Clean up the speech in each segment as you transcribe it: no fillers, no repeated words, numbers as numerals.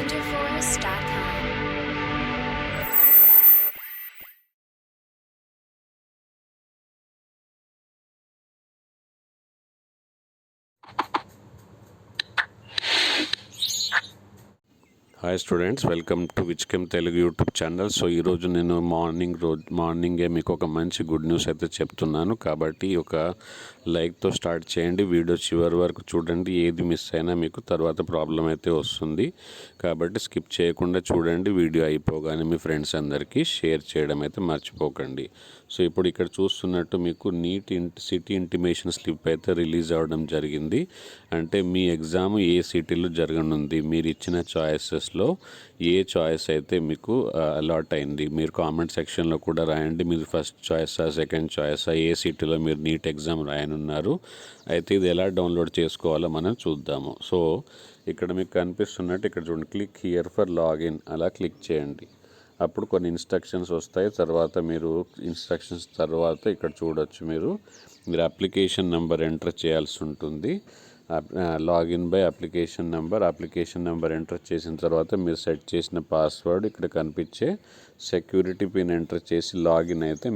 wonderforce.com. Hi students, welcome to విచ్కెమ్ Telugu YouTube channel. So ఈరోజు నేను మార్నింగే మీకు ఒక మంచి గుడ్ న్యూస్ అయితే చెప్తున్నాను. కాబట్టి ఒక లైక్తో స్టార్ట్ చేయండి. వీడియో చివరి వరకు చూడండి. ఏది మిస్ అయినా మీకు తర్వాత ప్రాబ్లం అయితే వస్తుంది. కాబట్టి స్కిప్ చేయకుండా చూడండి. వీడియో అయిపోగానే మీ ఫ్రెండ్స్ అందరికీ షేర్ చేయడం అయితే మర్చిపోకండి. సో ఇప్పుడు ఇక్కడ చూస్తున్నట్టు మీకు సిటీ ఇంటిమేషన్ స్లిప్ అయితే రిలీజ్ అవ్వడం జరిగింది. అంటే మీ ఎగ్జామ్ ఏ సిటీలో జరగనుంది, మీరు ఇచ్చిన చాయిసెస్లో ఏ చాయిస్ అయితే మీకు అలాట్ అయింది మీరు కామెంట్ సెక్షన్లో కూడా రాయండి. మీది ఫస్ట్ చాయిసా, సెకండ్ చాయిసా, ఏ సిటీలో మీరు నీట్ ఎగ్జామ్ రాయనున్నారు. అయితే ఇది ఎలా డౌన్లోడ్ చేసుకోవాలో మనం చూద్దాము. సో ఇక్కడ మీకు కనిపిస్తున్నట్టు ఇక్కడ చూడండి, క్లిక్ హియర్ ఫర్ లాగిన్, అలా క్లిక్ చేయండి. అప్పుడు కొన్ని ఇన్స్ట్రక్షన్స్ వస్తాయి. తర్వాత మీరు ఇన్స్ట్రక్షన్స్ తర్వాత ఇక్కడ చూడొచ్చు, మీరు అప్లికేషన్ నెంబర్ ఎంటర్ చేయాల్సి ఉంటుంది. Login by application number enter చేసిన తర్వాత మీరు సెట్ చేసిన పాస్వర్డ్ ఇక్కడ కనిపించే సెక్యూరిటీ పిన్ ఎంటర్ చేసి లాగిన్ అయితే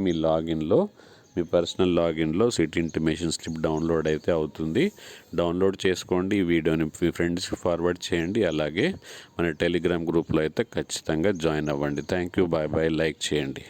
మీ పర్సనల్ లాగిన్లో సిటీ ఇంటిమేషన్ స్లిప్ డౌన్లోడ్ అయితే అవుతుంది. డౌన్లోడ్ చేసుకోండి. ఈ వీడియోని మీ ఫ్రెండ్స్కి ఫార్వర్డ్ చేయండి. అలాగే మన టెలిగ్రామ్ గ్రూప్లో అయితే ఖచ్చితంగా జాయిన్ అవ్వండి. Thank you, bye bye. Like చేయండి.